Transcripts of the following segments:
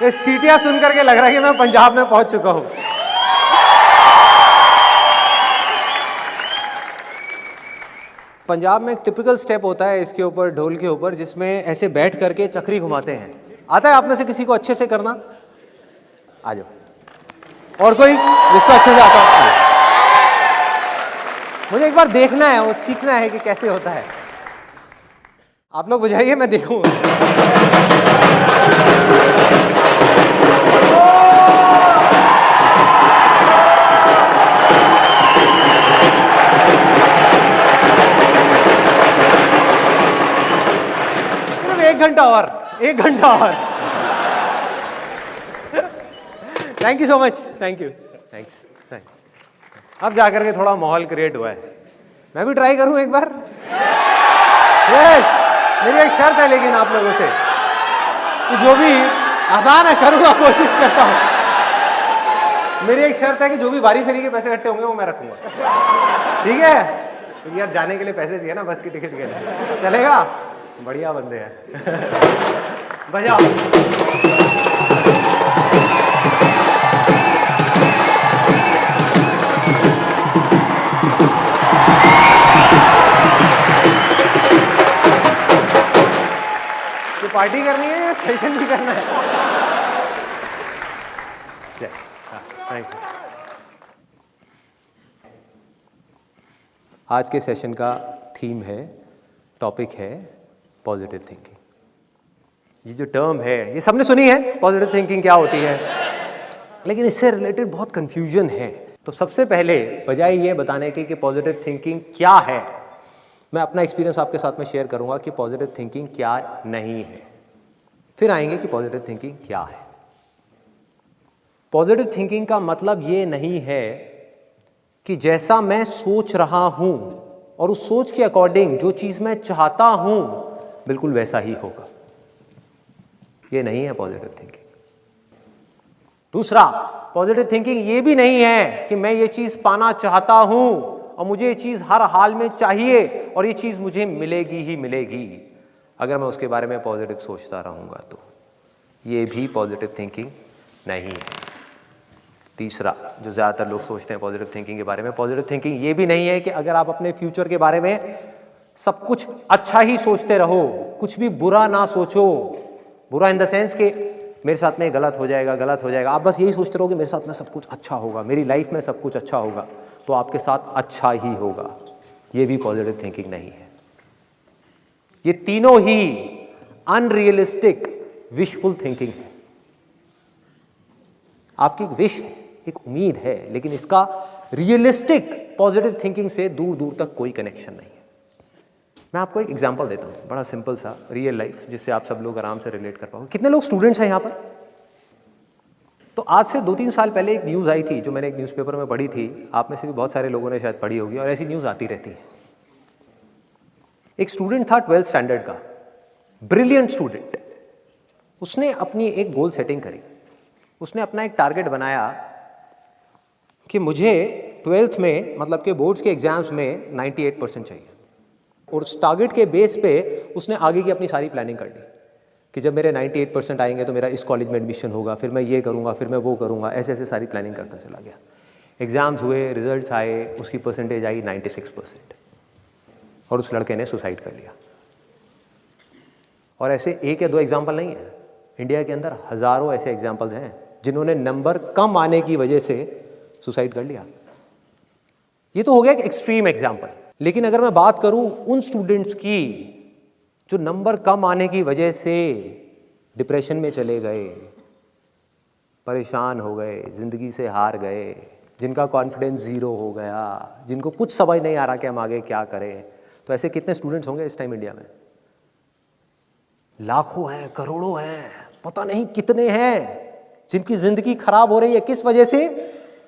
ये सीटियां सुन करके लग रहा है कि मैं पंजाब में पहुंच चुका हूं। पंजाब में एक टिपिकल स्टेप होता है इसके ऊपर, ढोल के ऊपर, जिसमें ऐसे बैठ करके चक्री घुमाते हैं। आता है आप में से किसी को अच्छे से करना? आ जाओ। और कोई जिसको अच्छे से आता है? मुझे एक बार देखना है, वो सीखना है कि कैसे होता है। आप लोग बजाइए, मैं देखूंगा। सिर्फ 1 घंटा और, 1 घंटा और। Thank you so much, thank you, thanks. अब जाकर के थोड़ा माहौल क्रिएट हुआ है। मैं भी ट्राई करूं एक बार? यस। मेरी एक शर्त है लेकिन आप लोगों से कि जो भी आसान है करूंगा, कोशिश करता हूं। मेरी एक शर्त है कि जो भी बारी फेरी के पैसे इकट्ठे होंगे वो मैं रखूंगा, ठीक है? क्योंकि यार जाने के लिए पैसे चाहिए ना, बस की टिकट के लिए। चलेगा? बढ़िया बंदे हैं। बजाओ। पार्टी करनी है या सेशन भी करना है? Thank you. आज के सेशन का थीम है, टॉपिक है पॉजिटिव थिंकिंग। ये जो टर्म है ये सबने सुनी है, पॉजिटिव थिंकिंग क्या होती है, लेकिन इससे रिलेटेड बहुत कंफ्यूजन है। तो सबसे पहले बजाय ये बताने की कि पॉजिटिव थिंकिंग क्या है, मैं अपना एक्सपीरियंस आपके साथ में शेयर करूंगा कि पॉजिटिव थिंकिंग क्या नहीं है। फिर आएंगे कि पॉजिटिव थिंकिंग क्या है। पॉजिटिव थिंकिंग का मतलब ये नहीं है कि जैसा मैं सोच रहा हूं और उस सोच के अकॉर्डिंग जो चीज मैं चाहता हूं बिल्कुल वैसा ही होगा। ये नहीं है पॉजिटिव थिंकिंग। दूसरा, पॉजिटिव थिंकिंग ये भी नहीं है कि मैं ये चीज पाना चाहता हूं और मुझे ये चीज हर हाल में चाहिए और ये चीज मुझे मिलेगी ही मिलेगी अगर मैं उसके बारे में पॉजिटिव सोचता रहूंगा। तो ये भी पॉजिटिव थिंकिंग नहीं है। तीसरा, जो ज़्यादातर लोग सोचते हैं पॉजिटिव थिंकिंग के बारे में, पॉजिटिव थिंकिंग ये भी नहीं है कि अगर आप अपने फ्यूचर के बारे में सब कुछ अच्छा ही सोचते रहो, कुछ भी बुरा ना सोचो। बुरा इन द सेंस कि मेरे साथ में गलत हो जाएगा, गलत हो जाएगा, आप बस यही सोचते रहो कि मेरे साथ में सब कुछ अच्छा होगा, मेरी लाइफ में सब कुछ अच्छा होगा, तो आपके साथ अच्छा ही होगा। ये भी पॉजिटिव थिंकिंग नहीं है। ये तीनों ही अनरियलिस्टिक विशफुल थिंकिंग है। आपकी एक विश है, एक उम्मीद है, लेकिन इसका रियलिस्टिक पॉजिटिव थिंकिंग से दूर दूर तक कोई कनेक्शन नहीं है। मैं आपको एक एग्जांपल देता हूं, बड़ा सिंपल सा, रियल लाइफ, जिससे आप सब लोग आराम से रिलेट कर पाओगे। कितने लोग स्टूडेंट्स हैं यहां पर? तो आज से 2-3 साल पहले एक न्यूज़ आई थी जो मैंने एक न्यूज़पेपर में पढ़ी थी, आप में से भी बहुत सारे लोगों ने शायद पढ़ी होगी, और ऐसी न्यूज़ आती रहती है। एक स्टूडेंट था 12th स्टैंडर्ड का, ब्रिलियंट स्टूडेंट। उसने अपनी एक गोल सेटिंग करी। उसने अपना एक टारगेट बनाया कि मुझे 12th में, मतलब के बोर्ड्स के एग्जाम्स में 98% चाहिए, और उस टारगेट के बेस पे उसने आगे की अपनी सारी प्लानिंग कर ली कि जब मेरे 98% आएंगे तो मेरा इस कॉलेज में एडमिशन होगा, फिर मैं ये करूँगा, फिर मैं वो करूँगा, ऐसे ऐसे सारी प्लानिंग करता चला गया। एग्ज़ाम्स हुए, रिजल्ट्स आए, उसकी परसेंटेज आई 96%, और उस लड़के ने सुसाइड कर लिया। और ऐसे एक या दो एग्जाम्पल नहीं है, इंडिया के अंदर हज़ारों ऐसे एग्जाम्पल्स हैं जिन्होंने नंबर कम आने की वजह से सुसाइड कर लिया। ये तो हो गया एक एक्सट्रीम एग्जाम्पल। लेकिन अगर मैं बात करूं उन स्टूडेंट्स की जो नंबर कम आने की वजह से डिप्रेशन में चले गए, परेशान हो गए, ज़िंदगी से हार गए, जिनका कॉन्फिडेंस ज़ीरो हो गया, जिनको कुछ समझ नहीं आ रहा कि हम आगे क्या करें, तो ऐसे कितने स्टूडेंट्स होंगे इस टाइम इंडिया में? लाखों हैं, करोड़ों हैं, पता नहीं कितने हैं जिनकी ज़िंदगी खराब हो रही है। किस वजह से?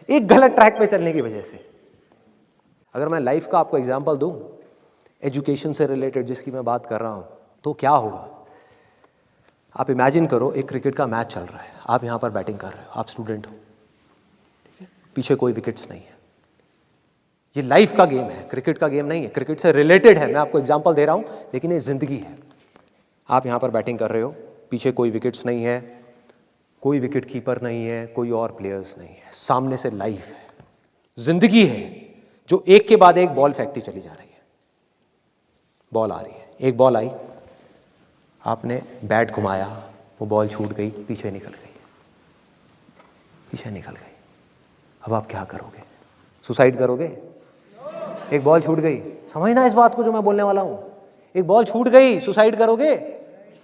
एक गलत ट्रैक पे चलने की वजह से। अगर मैं लाइफ का आपको एग्जांपल दूं, एजुकेशन से रिलेटेड जिसकी मैं बात कर रहा हूं, तो क्या होगा? आप इमेजिन करो, एक क्रिकेट का मैच चल रहा है, आप यहां पर बैटिंग कर रहे हो, आप स्टूडेंट हो, ठीक है? पीछे कोई विकेट्स नहीं है। ये लाइफ का गेम है, क्रिकेट का गेम नहीं है, क्रिकेट से रिलेटेड है, मैं आपको एग्जांपल दे रहा हूं, लेकिन ये जिंदगी है। आप यहां पर बैटिंग कर रहे हो, पीछे कोई विकेट्स नहीं है, कोई विकेट कीपर नहीं है, कोई और प्लेयर्स नहीं है, सामने से लाइफ है, जिंदगी है जो एक के बाद एक बॉल फेंकती चली जा रही है। बॉल आ रही है, एक बॉल आई, आपने बैट घुमाया, वो बॉल छूट गई, पीछे निकल गई, पीछे निकल गई। अब आप क्या करोगे? सुसाइड करोगे? एक बॉल छूट गई, समझना इस बात को जो मैं बोलने वाला हूं। एक बॉल छूट गई, सुसाइड करोगे?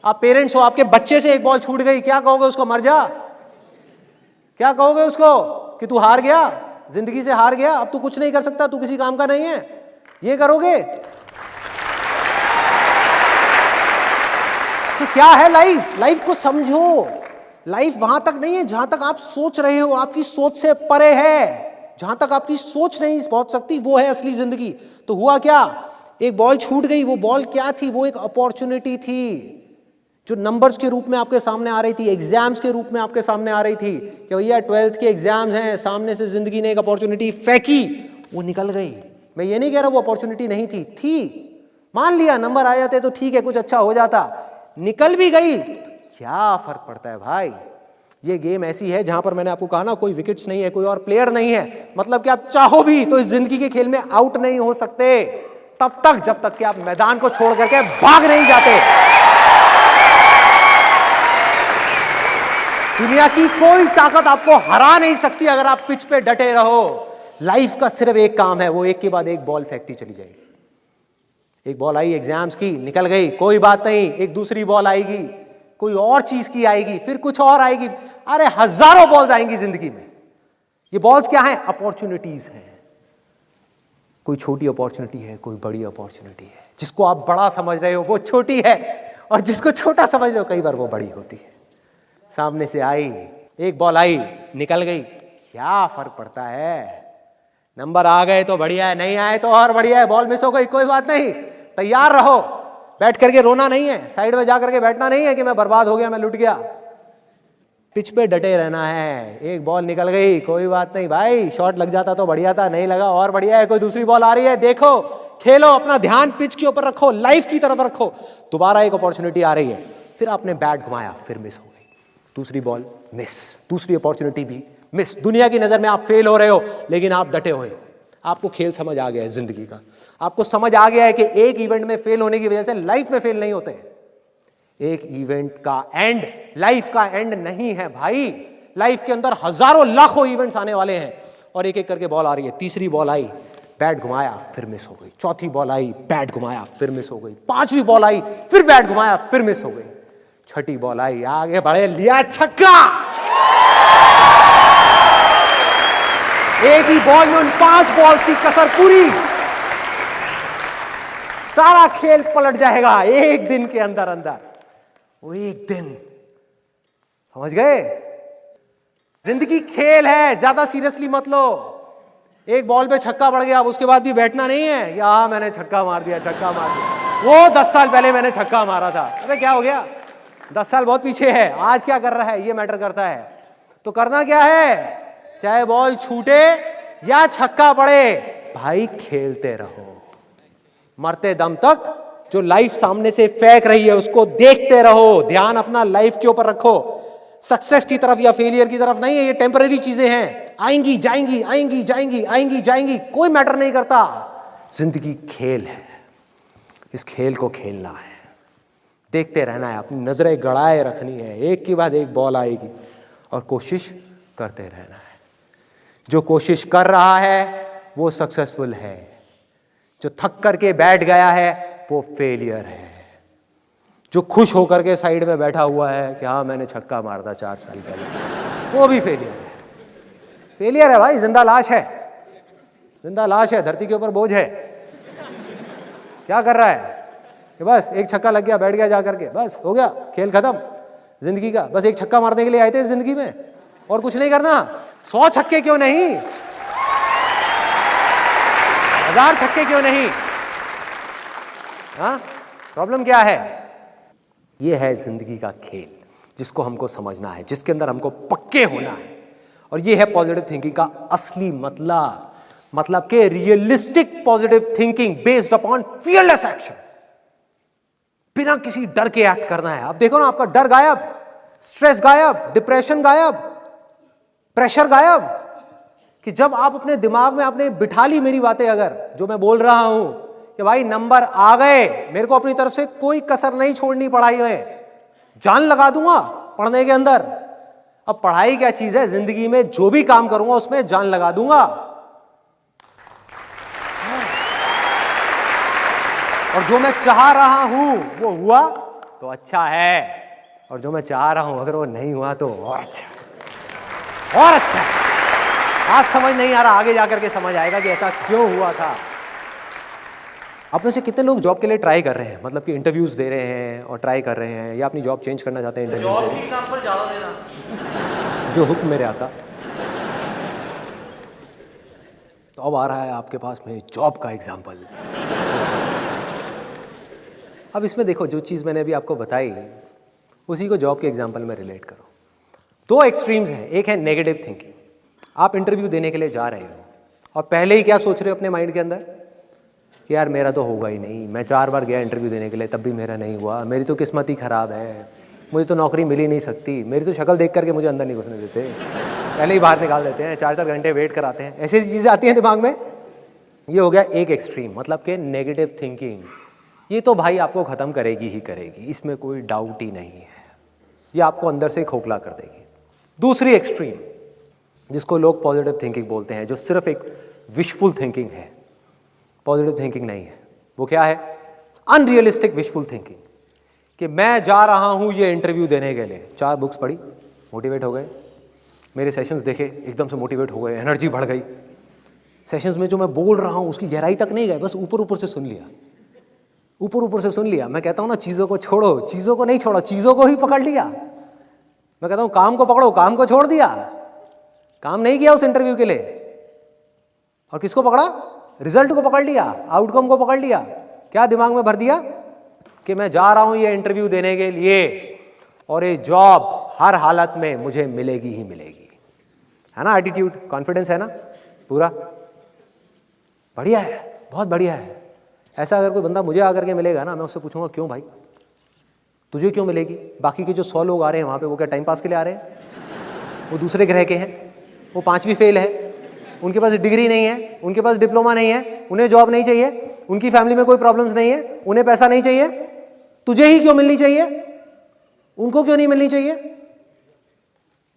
आप पेरेंट्स हो, आपके बच्चे से एक बॉल छूट गई, क्या कहोगे उसको? मर जा? क्या कहोगे उसको कि तू हार गया, जिंदगी से हार गया, अब तू कुछ नहीं कर सकता, तू किसी काम का नहीं है? ये करोगे? तो क्या है लाइफ? लाइफ को समझो। लाइफ वहां तक नहीं है जहां तक आप सोच रहे हो, आपकी सोच से परे है। जहां तक आपकी सोच नहीं पहुंच सकती वो है असली जिंदगी। तो हुआ क्या? एक बॉल छूट गई। वो बॉल क्या थी? वो एक अपॉर्चुनिटी थी जो नंबर्स के रूप में आपके सामने आ रही थी, एग्जाम्स के रूप में आपके सामने आ रही थी कि भैया 12th के एग्जाम्स हैं, सामने से जिंदगी ने एक अपॉर्चुनिटी फेंकी, वो निकल गई। मैं ये नहीं कह रहा वो अपॉर्चुनिटी नहीं थी, मान लिया नंबर आ जाते तो ठीक है, कुछ अच्छा हो जाता, निकल भी गई तो क्या फर्क पड़ता है भाई? ये गेम ऐसी है जहां पर मैंने आपको कहा ना, कोई विकेट्स नहीं है, कोई और प्लेयर नहीं है, मतलब कि आप चाहो भी तो इस जिंदगी के खेल में आउट नहीं हो सकते तब तक जब तक कि आप मैदान को छोड़ करके भाग नहीं जाते। दुनिया की कोई ताकत आपको हरा नहीं सकती अगर आप पिच पे डटे रहो। लाइफ का सिर्फ एक काम है, वो एक के बाद एक बॉल फेंकती चली जाएगी। एक बॉल आई एग्जाम्स की, निकल गई, कोई बात नहीं, एक दूसरी बॉल आएगी, कोई और चीज की आएगी, फिर कुछ और आएगी। अरे हजारों बॉल्स आएंगी जिंदगी में। ये बॉल्स क्या हैं? अपॉर्चुनिटीज हैं। कोई छोटी अपॉर्चुनिटी है, कोई बड़ी अपॉर्चुनिटी है। जिसको आप बड़ा समझ रहे हो वो छोटी है, और जिसको छोटा समझ रहे हो कई बार वो बड़ी होती है। सामने से आई, एक बॉल आई, निकल गई, क्या फर्क पड़ता है? नंबर आ गए तो बढ़िया है, नहीं आए तो और बढ़िया है, बॉल मिस हो गई कोई बात नहीं, तैयार रहो। बैठ करके रोना नहीं है, साइड में जा करके बैठना नहीं है कि मैं बर्बाद हो गया, मैं लुट गया। पिच पे डटे रहना है। एक बॉल निकल गई, कोई बात नहीं भाई, शॉट लग जाता तो बढ़िया था, नहीं लगा और बढ़िया है, कोई दूसरी बॉल आ रही है, देखो, खेलो, अपना ध्यान पिच के ऊपर रखो, लाइफ की तरफ रखो। दोबारा एक अपॉर्चुनिटी आ रही है, फिर आपने बैट घुमाया, फिर मिस हो गई, दूसरी बॉल मिस, दूसरी अपॉर्चुनिटी भी मिस। दुनिया की नजर में आप फेल हो रहे हो, लेकिन आप डटे हुए हो। आपको खेल समझ आ गया है जिंदगी का, आपको समझ आ गया है कि एक इवेंट में फेल होने की वजह से लाइफ में फेल नहीं होते। एक इवेंट का एंड लाइफ का एंड नहीं है भाई। लाइफ के अंदर हजारों लाखों इवेंट्स आने वाले हैं, और एक एक करके बॉल आ रही है। तीसरी बॉल आई, बैट घुमाया, फिर मिस हो गई। चौथी बॉल आई, बैट घुमाया, फिर मिस हो गई। पांचवी बॉल आई, फिर बैट घुमाया, फिर मिस हो गई। छठी बॉल आई, आगे बढ़े, लिया छक्का। एक ही बॉल में उन 5 बॉल्स की कसर पूरी। सारा खेल पलट जाएगा एक दिन के अंदर अंदर। वो एक दिन, समझ गए? जिंदगी खेल है, ज्यादा सीरियसली मत लो। एक बॉल पे छक्का पड़ गया, अब उसके बाद भी बैठना नहीं है या मैंने छक्का मार दिया, छक्का मार दिया। वो 10 साल पहले मैंने छक्का मारा था, अरे क्या हो गया? 10 साल बहुत पीछे है, आज क्या कर रहा है ये मैटर करता है। तो करना क्या है? चाहे बॉल छूटे या छक्का पड़े, भाई खेलते रहो मरते दम तक। जो लाइफ सामने से फेंक रही है उसको देखते रहो, ध्यान अपना लाइफ के ऊपर रखो। सक्सेस की तरफ या फेलियर की तरफ नहीं है, ये टेम्पररी चीजें हैं, आएंगी जाएंगी, आएंगी जाएंगी, आएंगी जाएंगी, कोई मैटर नहीं करता। जिंदगी खेल है, इस खेल को खेलना है, देखते रहना है, अपनी नजरें गड़ाए रखनी है। एक के बाद एक बॉल आएगी और कोशिश करते रहना है। जो कोशिश कर रहा है वो सक्सेसफुल है, जो थक करके बैठ गया है वो फेलियर है। जो खुश होकर के साइड में बैठा हुआ है कि हाँ मैंने छक्का मार दिया 4 साल पहले, वो भी फेलियर है। फेलियर है भाई, जिंदा लाश है, जिंदा लाश है, धरती के ऊपर बोझ है। क्या कर रहा है कि बस एक छक्का लग गया, बैठ गया जा करके, बस हो गया, खेल खत्म जिंदगी का। बस एक छक्का मारने के लिए आए थे जिंदगी में, और कुछ नहीं करना। 100 छक्के क्यों नहीं, 1000 छक्के क्यों नहीं? हाँ, प्रॉब्लम क्या है? ये है जिंदगी का खेल, जिसको हमको समझना है, जिसके अंदर हमको पक्के होना है। और ये है पॉजिटिव थिंकिंग का असली मतलब के realistic positive thinking based upon fearless action. बिना किसी डर के एक्ट करना है। अब देखो ना, आपका डर गायब, स्ट्रेस गायब, डिप्रेशन गायब, प्रेशर गायब। कि जब आप अपने दिमाग में आपने बिठा ली मेरी बातें, अगर जो मैं बोल रहा हूं कि भाई नंबर आ गए, मेरे को अपनी तरफ से कोई कसर नहीं छोड़नी पढ़ाई में, जान लगा दूंगा पढ़ने के अंदर। अब पढ़ाई क्या चीज है, जिंदगी में जो भी काम करूंगा उसमें जान लगा दूंगा। और जो मैं चाह रहा हूं वो हुआ तो अच्छा है, और जो मैं चाह रहा हूं अगर वो नहीं हुआ तो और अच्छा है, और अच्छा है। आज समझ नहीं आ रहा, आगे जाकर के समझ आएगा कि ऐसा क्यों हुआ था। आप में से कितने लोग जॉब के लिए ट्राई कर रहे हैं, मतलब कि इंटरव्यूज दे रहे हैं और ट्राई कर रहे हैं, या अपनी जॉब चेंज करना चाहते हैं? जॉब की एग्जांपल ज्यादा देना, जो हुक्म मेरे आता। तो अब आ रहा है आपके पास में जॉब का एग्जांपल। अब इसमें देखो, जो चीज़ मैंने अभी आपको बताई उसी को जॉब के एग्जांपल में रिलेट करो। दो एक्सट्रीम्स हैं, एक है नेगेटिव थिंकिंग। आप इंटरव्यू देने के लिए जा रहे हो और पहले ही क्या सोच रहे हो अपने माइंड के अंदर कि यार मेरा तो होगा ही नहीं, मैं 4 बार गया इंटरव्यू देने के लिए तब भी मेरा नहीं हुआ, मेरी तो किस्मत ही ख़राब है, मुझे तो नौकरी मिल ही नहीं सकती, मेरी तो शक्ल देख करके मुझे अंदर नहीं घुसने देते, पहले ही बाहर निकाल देते हैं, 4-4 घंटे वेट कराते हैं। ऐसी चीज़ें आती हैं दिमाग में। ये हो गया एक एक्सट्रीम, मतलब कि नेगेटिव थिंकिंग। ये तो भाई आपको ख़त्म करेगी ही करेगी, इसमें कोई डाउट ही नहीं है, ये आपको अंदर से खोखला कर देगी। दूसरी एक्सट्रीम, जिसको लोग पॉजिटिव थिंकिंग बोलते हैं, जो सिर्फ एक विशफुल थिंकिंग है, पॉजिटिव थिंकिंग नहीं है। वो क्या है? Unrealistic wishful thinking. कि मैं जा रहा हूं ये इंटरव्यू देने के लिए, 4 बुक्स पढ़ी, मोटिवेट हो गए, मेरे सेशंस देखे, एकदम से मोटिवेट हो गए, एनर्जी बढ़ गई। सेशंस में जो मैं बोल रहा हूं उसकी गहराई तक नहीं गए, बस ऊपर ऊपर से सुन लिया, ऊपर ऊपर से सुन लिया। मैं कहता हूं ना, चीज़ों को छोड़ो, चीज़ों को नहीं छोड़ा, चीज़ों को ही पकड़ लिया। मैं कहता हूं काम को पकड़ो, काम को छोड़ दिया, काम नहीं किया उस इंटरव्यू के लिए। और किसको पकड़ा? रिजल्ट को पकड़ लिया, आउटकम को पकड़ लिया। क्या दिमाग में भर दिया कि मैं जा रहा हूं ये इंटरव्यू देने के लिए और ये जॉब हर हालत में मुझे मिलेगी ही मिलेगी। है ना एटीट्यूड, कॉन्फिडेंस है ना पूरा? बढ़िया है, बहुत बढ़िया है। ऐसा अगर कोई बंदा मुझे आकर के मिलेगा ना, मैं उससे पूछूंगा क्यों भाई तुझे क्यों मिलेगी? बाकी के जो 100 लोग आ रहे हैं वहाँ पे, वो क्या टाइम पास के लिए आ रहे हैं? वो दूसरे ग्रह के हैं, वो 5वीं फेल है, उनके पास डिग्री नहीं है, उनके पास डिप्लोमा नहीं है, उन्हें जॉब नहीं चाहिए, उनकी फैमिली में कोई प्रॉब्लम्स नहीं है, उन्हें पैसा नहीं चाहिए। तुझे ही क्यों मिलनी चाहिए? उनको क्यों नहीं मिलनी चाहिए?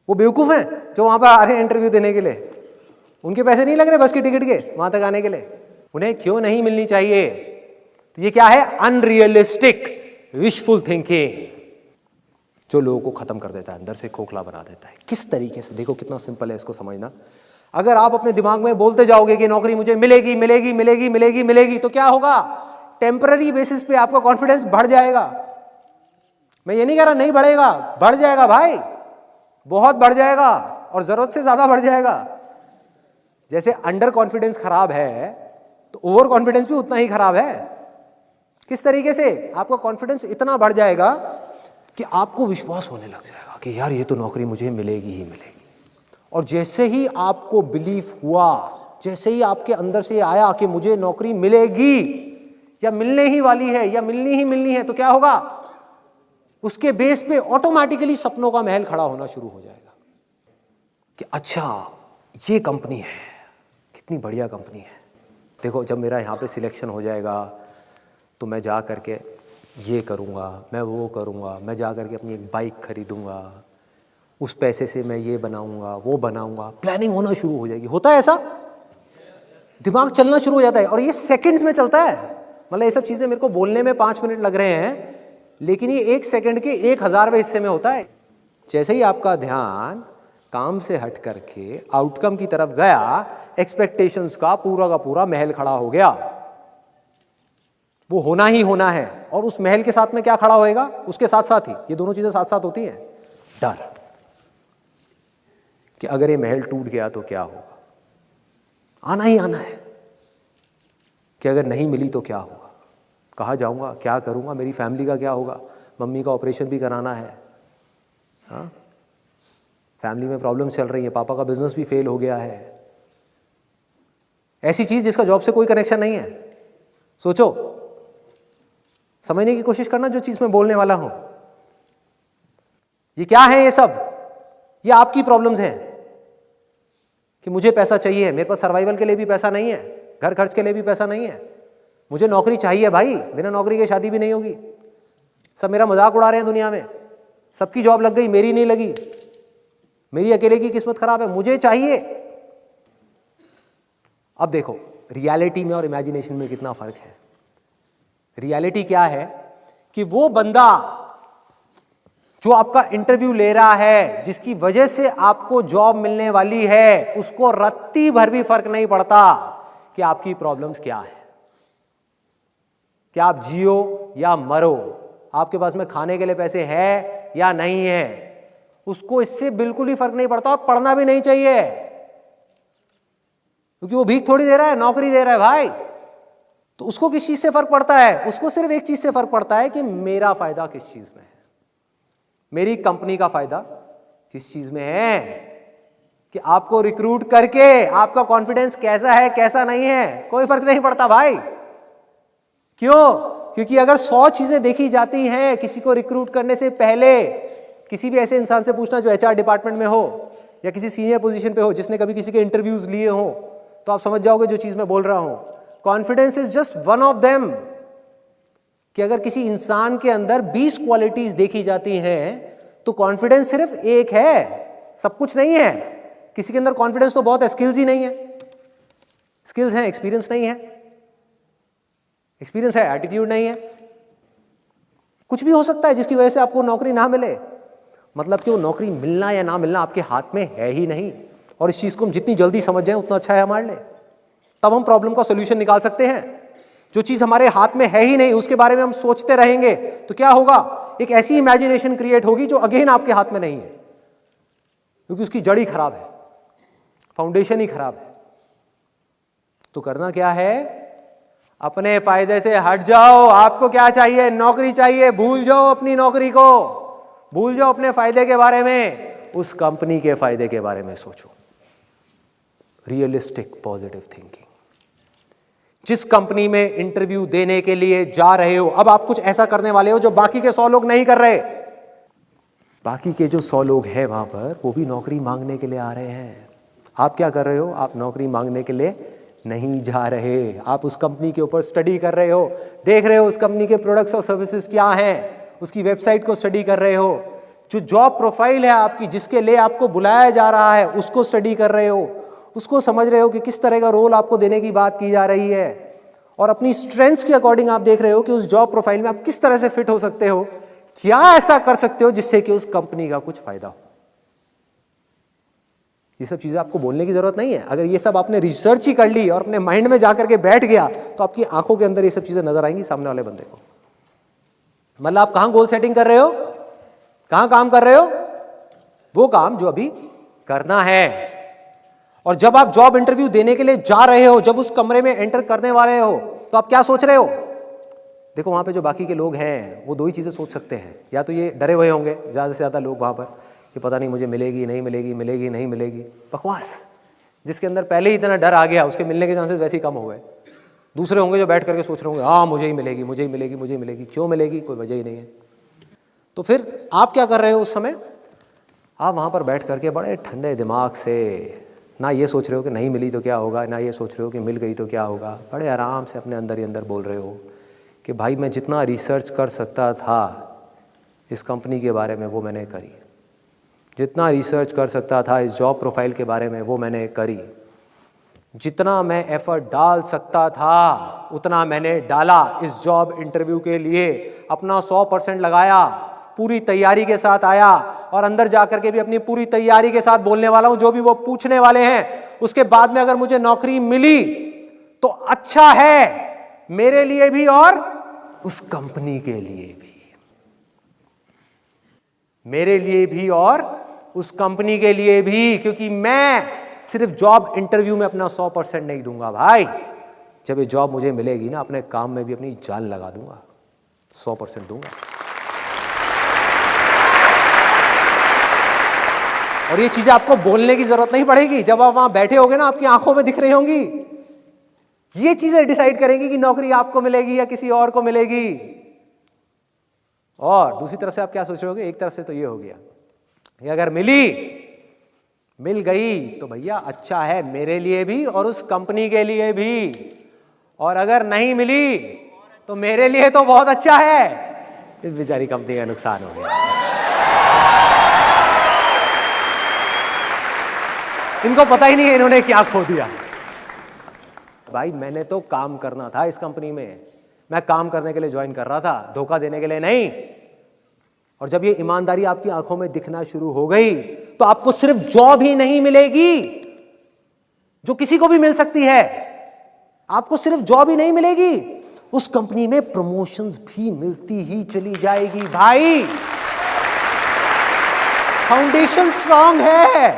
वो बेवकूफ़ हैं जो वहाँ पर आ रहे हैं इंटरव्यू देने के लिए, उनके पैसे नहीं लग रहे बस की टिकट के वहाँ तक आने के लिए, उन्हें क्यों नहीं मिलनी चाहिए? तो ये क्या है? अनरियलिस्टिक विशफुल थिंकिंग, जो लोगों को खत्म कर देता है, अंदर से खोखला बना देता है। किस तरीके से? देखो कितना सिंपल है इसको समझना। अगर आप अपने दिमाग में बोलते जाओगे कि नौकरी मुझे मिलेगी मिलेगी मिलेगी मिलेगी मिलेगी, तो क्या होगा? टेम्पररी बेसिस पे आपका कॉन्फिडेंस बढ़ जाएगा। मैं ये नहीं कह रहा नहीं बढ़ेगा, बढ़ जाएगा भाई, बहुत बढ़ जाएगा, और जरूरत से ज्यादा बढ़ जाएगा। जैसे अंडर कॉन्फिडेंस खराब है तो ओवर कॉन्फिडेंस भी उतना ही खराब है। किस तरीके से? आपका कॉन्फिडेंस इतना बढ़ जाएगा कि आपको विश्वास होने लग जाएगा कि यार ये तो नौकरी मुझे मिलेगी ही मिलेगी। और जैसे ही आपको बिलीफ हुआ, जैसे ही आपके अंदर से आया कि मुझे नौकरी मिलेगी या मिलने ही वाली है या मिलनी है, तो क्या होगा? उसके बेस पे ऑटोमेटिकली सपनों का महल खड़ा होना शुरू हो जाएगा कि अच्छा ये कंपनी है, कितनी बढ़िया कंपनी है। देखो जब मेरा यहाँ पे सिलेक्शन हो जाएगा तो मैं जा करके ये करूँगा, मैं वो करूँगा, मैं जा करके अपनी एक बाइक खरीदूँगा, उस पैसे से मैं ये बनाऊँगा वो बनाऊँगा। प्लानिंग होना शुरू हो जाएगी। होता है ऐसा? दिमाग चलना शुरू हो जाता है, और ये सेकंड्स में चलता है। मतलब ये सब चीज़ें मेरे को बोलने में 5 मिनट लग रहे हैं, लेकिन ये 1 सेकंड के 1000वें हिस्से में होता है। जैसे ही आपका ध्यान काम से हट करके आउटकम की तरफ गया, एक्सपेक्टेशंस का पूरा महल खड़ा हो गया। वो होना ही होना है, और उस महल के साथ में क्या खड़ा होएगा? उसके साथ साथ ही ये दोनों चीजें साथ साथ होती हैं। डर कि अगर ये महल टूट गया तो क्या होगा? आना ही आना है कि अगर नहीं मिली तो क्या होगा, कहाँ जाऊंगा, क्या करूंगा, मेरी फैमिली का क्या होगा, मम्मी का ऑपरेशन भी कराना है, हाँ फैमिली में प्रॉब्लम चल रही है, पापा का बिजनेस भी फेल हो गया है। ऐसी चीज जिसका जॉब से कोई कनेक्शन नहीं है। सोचो, समझने की कोशिश करना जो चीज मैं बोलने वाला हूं। ये क्या है? ये सब ये आपकी प्रॉब्लम्स हैं कि मुझे पैसा चाहिए, मेरे पास सर्वाइवल के लिए भी पैसा नहीं है, घर खर्च के लिए भी पैसा नहीं है, मुझे नौकरी चाहिए भाई, बिना नौकरी के शादी भी नहीं होगी। सब मेरा मजाक उड़ा रहे हैं दुनिया में, सबकी जॉब लग गई, मेरी नहीं लगी, मेरी अकेले की किस्मत खराब है, मुझे चाहिए। अब देखो रियलिटी में और इमेजिनेशन में कितना फर्क है। रियलिटी क्या है कि वो बंदा जो आपका इंटरव्यू ले रहा है, जिसकी वजह से आपको जॉब मिलने वाली है, उसको रत्ती भर भी फर्क नहीं पड़ता कि आपकी प्रॉब्लम्स क्या है, कि आप जियो या मरो, आपके पास में खाने के लिए पैसे है या नहीं है, उसको इससे बिल्कुल ही फर्क नहीं पड़ता। और पढ़ना भी नहीं चाहिए, क्योंकि वो भीख थोड़ी दे रहा है, नौकरी दे रहा है भाई। तो उसको किस चीज से फर्क पड़ता है? उसको सिर्फ एक चीज से फर्क पड़ता है कि मेरा फायदा किस चीज में है, मेरी कंपनी का फायदा किस चीज में है, कि आपको रिक्रूट करके आपका कॉन्फिडेंस कैसा है कैसा नहीं है, कोई फर्क नहीं पड़ता भाई। क्यों? क्योंकि अगर 100 चीजें देखी जाती हैं किसी को रिक्रूट करने से पहले, किसी भी ऐसे इंसान से पूछना जो एचआर डिपार्टमेंट में हो या किसी सीनियर पोजीशन पे हो, जिसने कभी किसी के इंटरव्यूज लिए हो, तो आप समझ जाओगे जो चीज मैं बोल रहा हूं। Confidence is just one of them. कि अगर किसी इंसान के अंदर 20 क्वालिटीज देखी जाती हैं तो कॉन्फिडेंस सिर्फ एक है, सब कुछ नहीं है। किसी के अंदर कॉन्फिडेंस तो बहुत है, स्किल्स ही नहीं है। स्किल्स हैं, एक्सपीरियंस नहीं है। एक्सपीरियंस है, एटीट्यूड नहीं है। कुछ भी हो सकता है जिसकी वजह से आपको नौकरी ना मिले। मतलब कि वो नौकरी मिलना या ना मिलना आपके हाथ में है ही नहीं। और इस चीज को हम जितनी जल्दी समझ जाएं उतना अच्छा है हमारे लिए। तब हम प्रॉब्लम का सोल्यूशन निकाल सकते हैं। जो चीज हमारे हाथ में है ही नहीं उसके बारे में हम सोचते रहेंगे तो क्या होगा? एक ऐसी इमेजिनेशन क्रिएट होगी जो अगेन आपके हाथ में नहीं है, क्योंकि उसकी जड़ ही खराब है, फाउंडेशन ही खराब है। तो करना क्या है? अपने फायदे से हट जाओ। आपको क्या चाहिए? नौकरी चाहिए, भूल जाओ अपनी नौकरी को, भूल जाओ अपने फायदे के बारे में, उस कंपनी के फायदे के बारे में सोचो। Realistic positive thinking. जिस कंपनी में इंटरव्यू देने के लिए जा रहे हो, अब आप कुछ ऐसा करने वाले हो जो बाकी के 100 लोग नहीं कर रहे। बाकी के जो 100 लोग हैं वहां पर, वो भी नौकरी मांगने के लिए आ रहे हैं। आप क्या कर रहे हो? आप नौकरी मांगने के लिए नहीं जा रहे। आप उस कंपनी के ऊपर स्टडी कर रहे हो, देख रहे हो उस कंपनी के प्रोडक्ट्स और सर्विसेज क्या हैं, उसकी वेबसाइट को स्टडी कर रहे हो। जो जॉब प्रोफाइल है आपकी, जिसके लिए आपको बुलाया जा रहा है, उसको स्टडी कर रहे हो, उसको समझ रहे हो कि किस तरह का रोल आपको देने की बात की जा रही है। और अपनी स्ट्रेंथ्स के अकॉर्डिंग आप देख रहे हो कि उस जॉब प्रोफाइल में आप किस तरह से फिट हो सकते हो, क्या ऐसा कर सकते हो जिससे कि उस कंपनी का कुछ फायदा हो। ये सब चीजें आपको बोलने की जरूरत नहीं है। अगर ये सब आपने रिसर्च ही कर ली और अपने माइंड में जाकर के बैठ गया तो आपकी आंखों के अंदर ये सब चीजें नजर आएंगी सामने वाले बंदे को। मतलब आप कहां गोल सेटिंग कर रहे हो, कहां काम कर रहे हो? वो काम जो अभी करना है। और जब आप जॉब इंटरव्यू देने के लिए जा रहे हो, जब उस कमरे में एंटर करने वाले हो, तो आप क्या सोच रहे हो? देखो वहां पे जो बाकी के लोग हैं वो दो ही चीजें सोच सकते हैं। या तो ये डरे हुए होंगे ज्यादा से ज्यादा लोग वहां पर कि पता नहीं मुझे मिलेगी नहीं मिलेगी, मिलेगी नहीं मिलेगी, बकवास। जिसके अंदर पहले ही इतना डर आ गया उसके मिलने के चांसेस वैसे ही कम हो गए। दूसरे होंगे जो बैठ करके सोच रहे होंगे हाँ मुझे ही मिलेगी, मुझे ही मिलेगी, मुझे ही मिलेगी। क्यों मिलेगी? कोई वजह ही नहीं है। तो फिर आप क्या कर रहे हो उस समय? आप वहां पर बैठ करके बड़े ठंडे दिमाग से ना ये सोच रहे हो कि नहीं मिली तो क्या होगा, ना ये सोच रहे हो कि मिल गई तो क्या होगा। बड़े आराम से अपने अंदर ही अंदर बोल रहे हो कि भाई मैं जितना रिसर्च कर सकता था इस कंपनी के बारे में वो मैंने करी, जितना रिसर्च कर सकता था इस जॉब प्रोफाइल के बारे में वो मैंने करी, जितना मैं एफर्ट डाल सकता था उतना मैंने डाला इस जॉब इंटरव्यू के लिए। अपना 100% लगाया, पूरी तैयारी के साथ आया और अंदर जाकर के भी अपनी पूरी तैयारी के साथ बोलने वाला हूं। जो भी वो पूछने वाले हैं उसके बाद में अगर मुझे नौकरी मिली तो अच्छा है मेरे लिए भी और उस कंपनी के लिए भी, मेरे लिए भी और उस कंपनी के लिए भी। क्योंकि मैं सिर्फ जॉब इंटरव्यू में अपना 100% नहीं दूंगा भाई। जब ये जॉब मुझे मिलेगी ना, अपने काम में भी अपनी जान लगा दूंगा, 100% दूंगा। और ये चीजें आपको बोलने की जरूरत नहीं पड़ेगी। जब आप वहां बैठे होगे ना, आपकी आंखों में दिख रही होंगी। ये चीजें डिसाइड करेंगी कि नौकरी आपको मिलेगी या किसी और को मिलेगी। और दूसरी तरफ से आप क्या सोच रहे होगे? एक तरफ से तो ये हो गया ये अगर मिल गई तो भैया अच्छा है मेरे लिए भी और उस कंपनी के लिए भी, और अगर नहीं मिली तो मेरे लिए तो बहुत अच्छा है, इस बेचारी कंपनी का नुकसान हो गया। इनको पता ही नहीं है इन्होंने क्या खो दिया। भाई मैंने तो काम करना था इस कंपनी में, मैं काम करने के लिए ज्वाइन कर रहा था, धोखा देने के लिए नहीं। और जब ये ईमानदारी आपकी आंखों में दिखना शुरू हो गई तो आपको सिर्फ जॉब ही नहीं मिलेगी जो किसी को भी मिल सकती है, आपको सिर्फ जॉब ही नहीं मिलेगी, उस कंपनी में प्रमोशंस भी मिलती ही चली जाएगी। भाई फाउंडेशन स्ट्रांग है,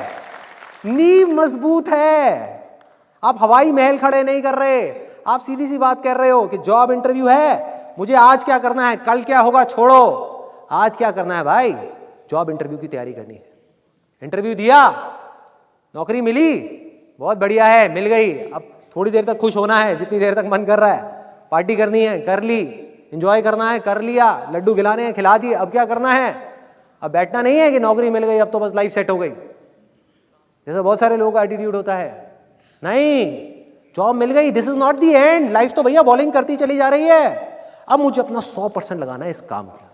नींव मजबूत है। आप हवाई महल खड़े नहीं कर रहे, आप सीधी सी बात कर रहे हो कि जॉब इंटरव्यू है, मुझे आज क्या करना है, कल क्या होगा छोड़ो, आज क्या करना है भाई, जॉब इंटरव्यू की तैयारी करनी है। इंटरव्यू दिया, नौकरी मिली, बहुत बढ़िया है, मिल गई। अब थोड़ी देर तक खुश होना है, जितनी देर तक मन कर रहा है, पार्टी करनी है कर ली, एंजॉय करना है कर लिया, लड्डू खिलाने हैं खिला दिए, अब क्या करना है, अब बैठना नहीं है कि नौकरी मिल गई अब तो बस लाइफ सेट हो गई, जैसा बहुत सारे लोगों का एटीट्यूड होता है। नहीं, जॉब मिल गई, this is not the end, life तो भैया बॉलिंग करती चली जा रही है, अब मुझे अपना 100% लगाना है इस काम के अंदर।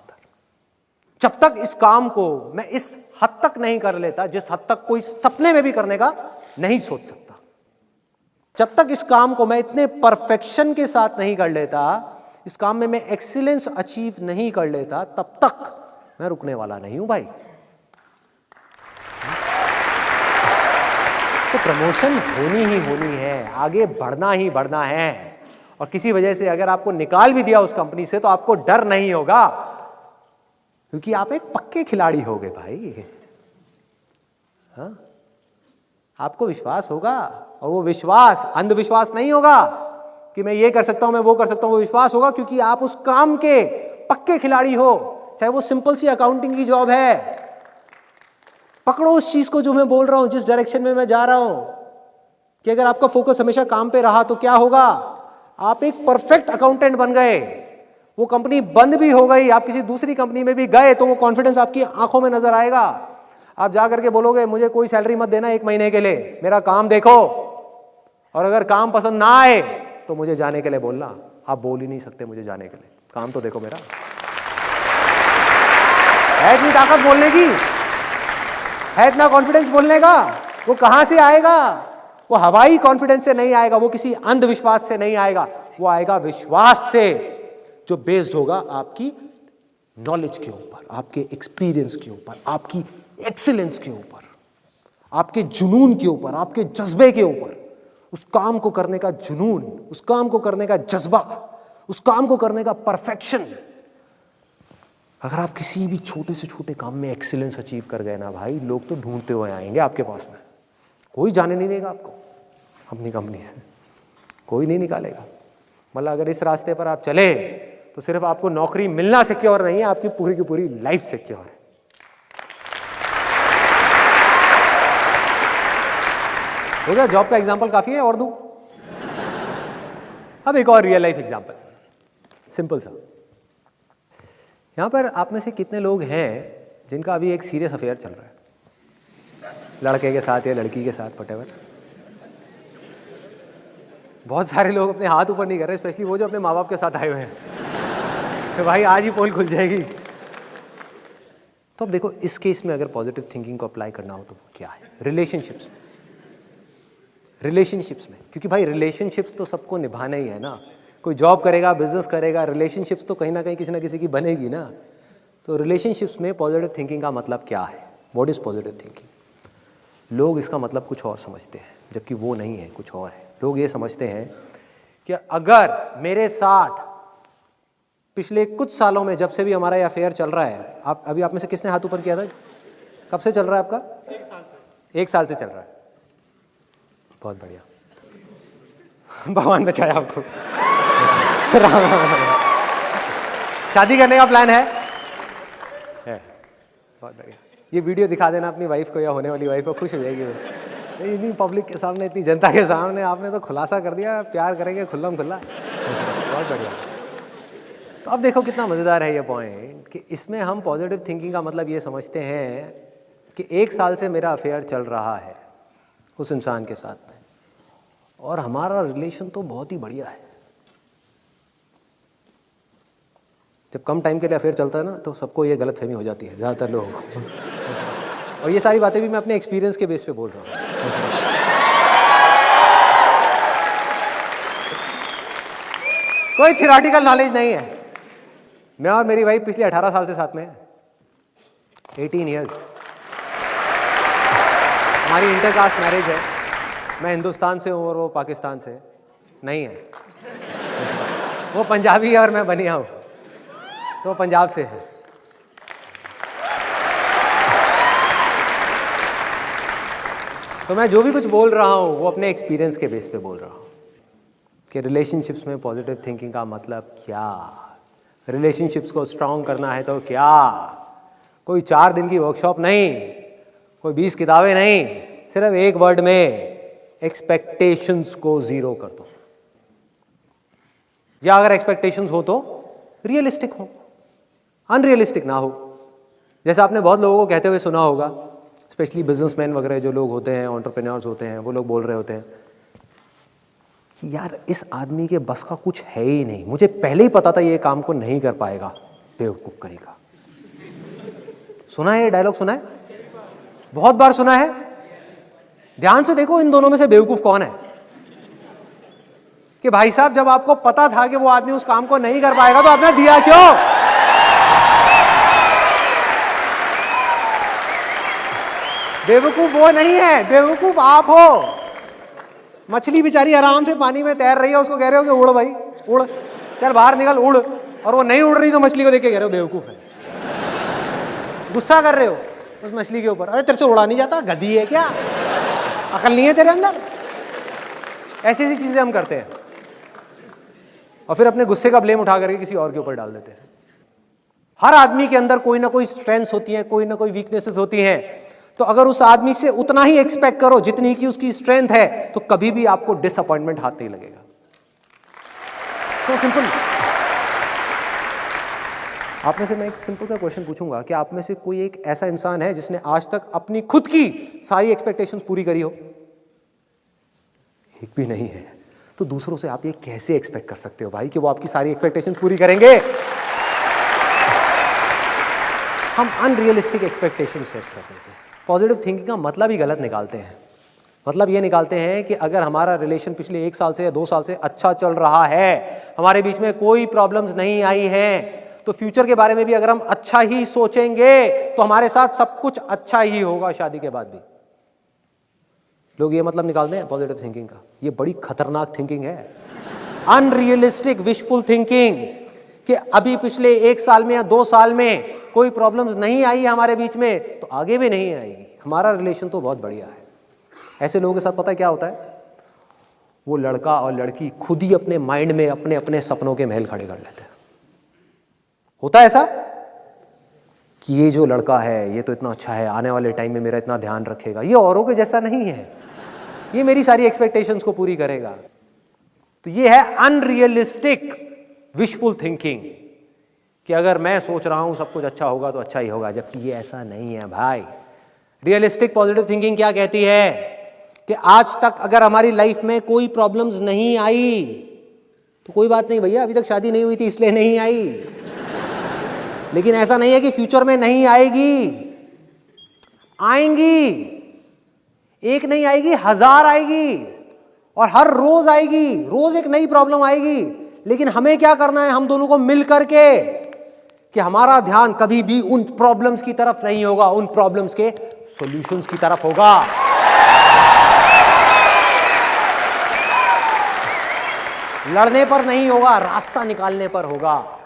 जब तक इस काम को मैं इस हद तक नहीं कर लेता जिस हद तक कोई सपने में भी करने का नहीं सोच सकता, जब तक इस काम को मैं इतने परफेक्शन के साथ नहीं कर लेता, इस काम में मैं एक्सीलेंस अचीव नहीं कर लेता, तब तक मैं रुकने वाला नहीं हूं भाई। तो प्रमोशन होनी ही होनी है, आगे बढ़ना ही बढ़ना है, और किसी वजह से अगर आपको निकाल भी दिया उस कंपनी से तो आपको डर नहीं होगा, क्योंकि आप एक पक्के खिलाड़ी हो गए भाई। हाँ? आपको विश्वास होगा, और वो विश्वास अंधविश्वास नहीं होगा कि मैं ये कर सकता हूं मैं वो कर सकता हूं, वो विश्वास होगा क्योंकि आप उस काम के पक्के खिलाड़ी हो। चाहे वो सिंपल सी अकाउंटिंग की जॉब है, पकड़ो उस चीज को जो मैं बोल रहा हूं, जिस डायरेक्शन में मैं जा रहा हूं, कि अगर आपका फोकस हमेशा काम पे रहा तो क्या होगा, आप एक परफेक्ट अकाउंटेंट बन गए, वो कंपनी बंद भी हो गई, आप किसी दूसरी कंपनी में भी गए तो वो कॉन्फिडेंस आपकी आंखों में नजर आएगा। आप जा करके बोलोगे मुझे कोई सैलरी मत देना 1 महीने के लिए, मेरा काम देखो, और अगर काम पसंद ना आए तो मुझे जाने के लिए बोलना। आप बोल ही नहीं सकते मुझे जाने के लिए, काम तो देखो मेरा। है इतनी ताकत बोलने की, है इतना कॉन्फिडेंस बोलने का, वो कहां से आएगा? वो हवाई कॉन्फिडेंस से नहीं आएगा, वो किसी अंधविश्वास से नहीं आएगा, वो आएगा विश्वास से, जो बेस्ड होगा आपकी नॉलेज के ऊपर, आपके एक्सपीरियंस के ऊपर, आपकी एक्सीलेंस के ऊपर, आपके जुनून के ऊपर, आपके जज्बे के ऊपर। उस काम को करने का जुनून, उस काम को करने का जज्बा, उस काम को करने का परफेक्शन। अगर आप किसी भी छोटे से छोटे काम में एक्सीलेंस अचीव कर गए ना भाई, लोग तो ढूंढते हुए आएंगे आपके पास में, कोई जाने नहीं देगा आपको अपनी कंपनी से, कोई नहीं निकालेगा। मतलब अगर इस रास्ते पर आप चले तो सिर्फ आपको नौकरी मिलना सिक्योर नहीं है, आपकी पूरी की पूरी लाइफ सिक्योर है। हो गया, जॉब का एग्जांपल काफी है, और दूं? अब एक और रियल लाइफ एग्जांपल, सिंपल सा। यहां पर आप में से कितने लोग हैं जिनका अभी एक सीरियस अफेयर चल रहा है, लड़के के साथ या लड़की के साथ, व्हाटएवर? बहुत सारे लोग अपने हाथ ऊपर नहीं कर रहे, स्पेशली वो जो अपने माँ बाप के साथ आए हुए हैं तो भाई आज ही पोल खुल जाएगी। तो अब देखो, इस केस में अगर पॉजिटिव थिंकिंग को अप्लाई करना हो तो वो क्या है? रिलेशनशिप्स में, क्योंकि भाई रिलेशनशिप्स तो सबको निभाना ही है ना। कोई जॉब करेगा, बिजनेस करेगा, रिलेशनशिप्स तो कहीं ना कहीं किसी ना किसी की बनेगी ना। तो रिलेशनशिप्स में पॉजिटिव थिंकिंग का मतलब क्या है? What is positive thinking? लोग इसका मतलब कुछ और समझते हैं, जबकि वो नहीं है, कुछ और है। लोग ये समझते हैं कि अगर मेरे साथ पिछले कुछ सालों में, जब से भी हमारा ये अफेयर चल रहा है, आप में से किसने हाथ ऊपर किया था? कब से चल रहा है आपका? 1 साल से चल रहा है। बहुत बढ़िया, भगवान बचाया आपको। शादी करने का प्लान है? बहुत बढ़िया। ये वीडियो दिखा देना अपनी वाइफ को या होने वाली वाइफ को, खुश हो जाएगी वो। इतनी पब्लिक के सामने, इतनी जनता के सामने आपने तो खुलासा कर दिया, प्यार करेंगे खुल्लम खुल्ला। बहुत बढ़िया। तो अब देखो कितना मज़ेदार है ये पॉइंट, कि इसमें हम पॉजिटिव थिंकिंग का मतलब ये समझते हैं कि 1 साल से मेरा अफेयर चल रहा है उस इंसान के साथ में, और हमारा रिलेशन तो बहुत ही बढ़िया है। जब कम टाइम के लिए अफेयर चलता है ना, तो सबको ये गलतफहमी हो जाती है, ज़्यादातर लोगों को। और ये सारी बातें भी मैं अपने एक्सपीरियंस के बेस पे बोल रहा हूँ। कोई थियोरेटिकल नॉलेज नहीं है। मैं और मेरी वाइफ पिछले 18 साल से साथ में हैं, 18 ईयर्स। हमारी इंटरकास्ट मैरिज है। मैं हिंदुस्तान से हूँ और वो पाकिस्तान से नहीं है। वो पंजाबी है और मैं बनिया हूँ, तो पंजाब से है। तो मैं जो भी कुछ बोल रहा हूँ वो अपने एक्सपीरियंस के बेस पे बोल रहा हूँ कि रिलेशनशिप्स में पॉजिटिव थिंकिंग का मतलब क्या, रिलेशनशिप्स को स्ट्रांग करना है तो क्या। कोई 4 दिन की वर्कशॉप नहीं, कोई 20 किताबें नहीं, सिर्फ एक वर्ड में, एक्सपेक्टेशंस को 0 कर दो। या अगर एक्सपेक्टेशंस हो तो रियलिस्टिक हो, अनरियलिस्टिक ना हो। जैसे आपने बहुत लोगों को कहते हुए सुना होगा, स्पेशली बिजनेसमैन वगैरह जो लोग होते हैं, एंटरप्रेन्योर्स होते हैं, वो लोग बोल रहे होते हैं कि यार इस आदमी के बस का कुछ है ही नहीं, मुझे पहले ही पता था ये काम को नहीं कर पाएगा, बेवकूफ कहेगा। सुना है ये डायलॉग? सुना है, बहुत बार सुना है। ध्यान से देखो इन दोनों में से बेवकूफ कौन है। कि भाई साहब जब आपको पता था कि वो आदमी उस काम को नहीं कर पाएगा तो आपने दिया क्यों? बेवकूफ वो नहीं है, बेवकूफ आप हो। मछली बेचारी आराम से पानी में तैर रही है, उसको कह रहे हो कि उड़ भाई उड़, चल बाहर निकल उड़, और वो नहीं उड़ रही तो मछली को देख के कह रहे हो बेवकूफ है। गुस्सा कर रहे हो उस मछली के ऊपर, अरे तेरे से उड़ा नहीं जाता, गधी है क्या, अकल नहीं है तेरे अंदर। ऐसी ऐसी चीजें हम करते हैं और फिर अपने गुस्से का ब्लेम उठा करके किसी और के ऊपर डाल देते हैं। हर आदमी के अंदर कोई ना कोई स्ट्रेंथ्स होती हैं, कोई ना कोई वीकनेसेस होती हैं। तो अगर उस आदमी से उतना ही एक्सपेक्ट करो जितनी की उसकी स्ट्रेंथ है, तो कभी भी आपको डिसअपॉइंटमेंट हाथ नहीं लगेगा। So simple. आप में से मैं एक सिंपल सा क्वेश्चन पूछूंगा कि आप में से कोई एक ऐसा इंसान है जिसने आज तक अपनी खुद की सारी एक्सपेक्टेशंस पूरी करी हो? एक भी नहीं है। तो दूसरों से आप ये कैसे एक्सपेक्ट कर सकते हो भाई कि वो आपकी सारी एक्सपेक्टेशंस पूरी करेंगे? हम अनरियलिस्टिक एक्सपेक्टेशन सेट कर देते हैं। पॉजिटिव थिंकिंग का मतलब ही गलत निकालते हैं। मतलब ये निकालते हैं कि अगर हमारा रिलेशन पिछले 1 साल से या 2 साल से अच्छा चल रहा है, हमारे बीच में कोई प्रॉब्लम्स नहीं आई हैं, तो फ्यूचर के बारे में भी अगर हम अच्छा ही सोचेंगे तो हमारे साथ सब कुछ अच्छा ही होगा शादी के बाद भी। लोग ये मतलब निकालते हैं पॉजिटिव थिंकिंग का। ये बड़ी खतरनाक थिंकिंग है, अनरियलिस्टिक विशफुल थिंकिंग, कि अभी पिछले 1 साल में या 2 साल में कोई प्रॉब्लम्स नहीं आई हमारे बीच में तो आगे भी नहीं आएगी। हमारा रिलेशन तो बहुत बढ़िया है। ऐसे लोगों के साथ पता है क्या होता है? वो लड़का और लड़की खुद ही अपने माइंड में अपने अपने सपनों के महल खड़े कर लेते हैं। होता है ऐसा कि ये जो लड़का है ये तो इतना अच्छा है, आने वाले टाइम में मेरा इतना ध्यान रखेगा, ये औरों के जैसा नहीं है, ये मेरी सारी एक्सपेक्टेशंस को पूरी करेगा। तो ये है अनरियलिस्टिक विशफुल थिंकिंग, कि अगर मैं सोच रहा हूं सब कुछ अच्छा होगा तो अच्छा ही होगा, जबकि ये ऐसा नहीं है भाई। रियलिस्टिक पॉजिटिव थिंकिंग क्या कहती है कि आज तक अगर हमारी लाइफ में कोई प्रॉब्लम्स नहीं आई तो कोई बात नहीं भैया, अभी तक शादी नहीं हुई थी इसलिए नहीं आई, लेकिन ऐसा नहीं है कि फ्यूचर में नहीं आएगी, आएंगी। एक नहीं आएगी, 1000 आएगी, और हर रोज आएगी, रोज एक नई प्रॉब्लम आएगी। लेकिन हमें क्या करना है, हम दोनों को मिल करके, कि हमारा ध्यान कभी भी उन प्रॉब्लम्स की तरफ नहीं होगा, उन प्रॉब्लम्स के सॉल्यूशंस की तरफ होगा। लड़ने पर नहीं होगा, रास्ता निकालने पर होगा।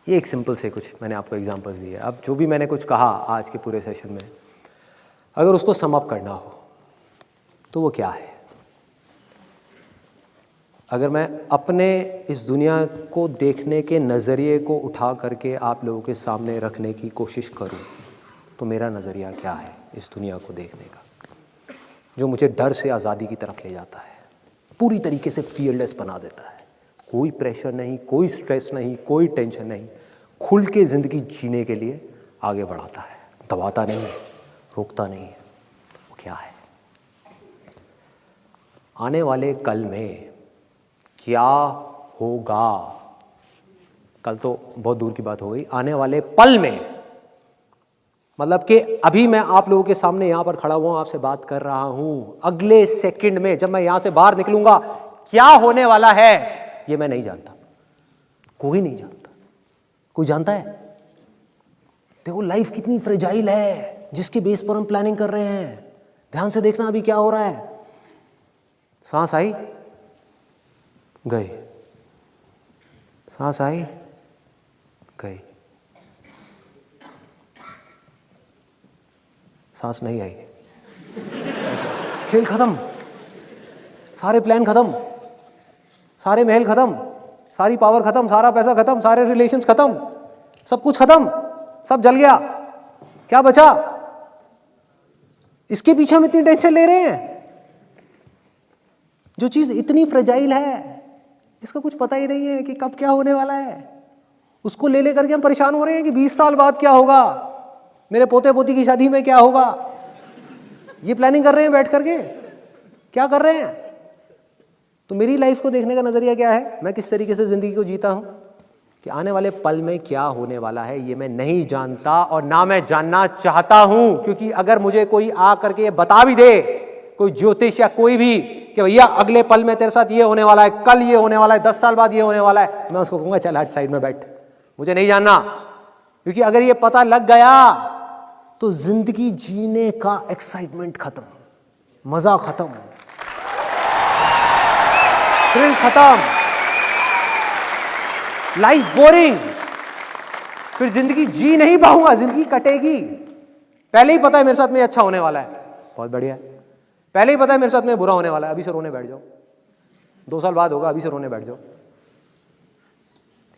ये एक सिंपल से कुछ मैंने आपको एग्जांपल्स दिए। अब जो भी मैंने कुछ कहा आज के पूरे सेशन में, अगर उसको सम अप करना हो तो वो क्या है? अगर मैं अपने इस दुनिया को देखने के नज़रिए को उठा करके आप लोगों के सामने रखने की कोशिश करूं, तो मेरा नज़रिया क्या है इस दुनिया को देखने का, जो मुझे डर से आज़ादी की तरफ ले जाता है, पूरी तरीके से फियरलेस बना देता है। कोई प्रेशर नहीं, कोई स्ट्रेस नहीं, कोई टेंशन नहीं, खुल के ज़िंदगी जीने के लिए आगे बढ़ाता है। दबाता नहीं है, रोकता नहीं है, वो क्या है? आने वाले कल में क्या होगा? कल तो बहुत दूर की बात हो गई, आने वाले पल में, मतलब कि अभी मैं आप लोगों के सामने यहां पर खड़ा हुआ आपसे बात कर रहा हूं, अगले सेकंड में जब मैं यहां से बाहर निकलूंगा क्या होने वाला है ये मैं नहीं जानता, कोई नहीं जानता। कोई जानता है? देखो लाइफ कितनी फ्रेजाइल है जिसके बेस पर हम प्लानिंग कर रहे हैं। ध्यान से देखना अभी क्या हो रहा है। सांस आई, गई, सांस आई, गई, सांस नहीं आई, खेल खत्म, सारे प्लान खत्म, सारे महल खत्म, सारी पावर खत्म, सारा पैसा खत्म, सारे रिलेशंस खत्म, सब कुछ खत्म, सब जल गया, क्या बचा? इसके पीछे हम इतनी टेंशन ले रहे हैं। जो चीज इतनी फ्रेजाइल है, जिसका कुछ पता ही नहीं है कि कब क्या होने वाला है, उसको ले लेकर के हम परेशान हो रहे हैं कि 20 साल बाद क्या होगा, मेरे पोते पोती की शादी में क्या होगा। ये प्लानिंग कर रहे हैं बैठ करके, क्या कर रहे हैं? तो मेरी लाइफ को देखने का नजरिया क्या है, मैं किस तरीके से जिंदगी को जीता हूं, कि आने वाले पल में क्या होने वाला है ये मैं नहीं जानता और ना मैं जानना चाहता हूं। क्योंकि अगर मुझे कोई आ करके ये बता भी दे, कोई ज्योतिष या कोई भी, कि भैया अगले पल में तेरे साथ ये होने वाला है, कल ये होने वाला है, 10 साल बाद ये होने वाला है, मैं उसको कहूंगा चल हट साइड में बैठ, मुझे नहीं जानना। क्योंकि अगर ये पता लग गया तो जिंदगी जीने का एक्साइटमेंट खत्म, मजा खत्म, थ्रिल खत्म, लाइफ बोरिंग, फिर जिंदगी जी नहीं पाऊंगा, जिंदगी कटेगी। पहले ही पता है मेरे साथ में अच्छा होने वाला है, बहुत बढ़िया है। पहले ही पता है मेरे साथ में बुरा होने वाला है, अभी से रोने बैठ जाओ, 2 साल बाद होगा, अभी से रोने बैठ जाओ,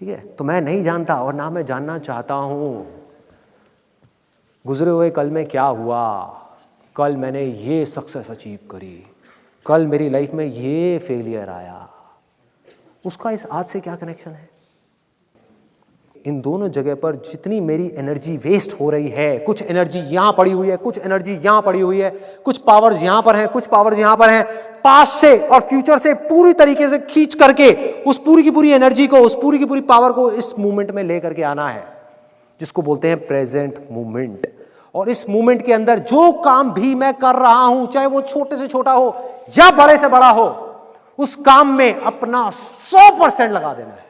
ठीक है? तो मैं नहीं जानता और ना मैं जानना चाहता हूं गुजरे हुए कल में क्या हुआ, कल मैंने ये सक्सेस अचीव करी, कल मेरी लाइफ में ये फेलियर आया, उसका इस आज से क्या कनेक्शन है? इन दोनों जगह पर जितनी मेरी एनर्जी वेस्ट हो रही है, कुछ एनर्जी यहां पड़ी हुई है, कुछ एनर्जी यहां पड़ी हुई है, कुछ पावर्स यहां पर हैं, कुछ पावर्स यहां पर हैं, पास्ट से और फ्यूचर से पूरी तरीके से खींच करके उस पूरी की पूरी एनर्जी को, उस पूरी की पूरी पावर को इस मूवमेंट में लेकर के आना है, जिसको बोलते हैं प्रेजेंट मूवमेंट। और इस मूवमेंट के अंदर जो काम भी मैं कर रहा हूं, चाहे वो छोटे से छोटा हो या बड़े से बड़ा हो, उस काम में अपना 100% लगा देना है।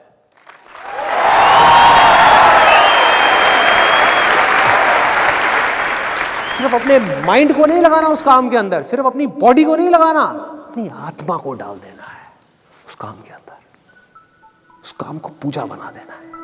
सिर्फ अपने माइंड को नहीं लगाना उस काम के अंदर, सिर्फ अपनी बॉडी को नहीं लगाना, अपनी आत्मा को डाल देना है उस काम के अंदर, उस काम को पूजा बना देना है।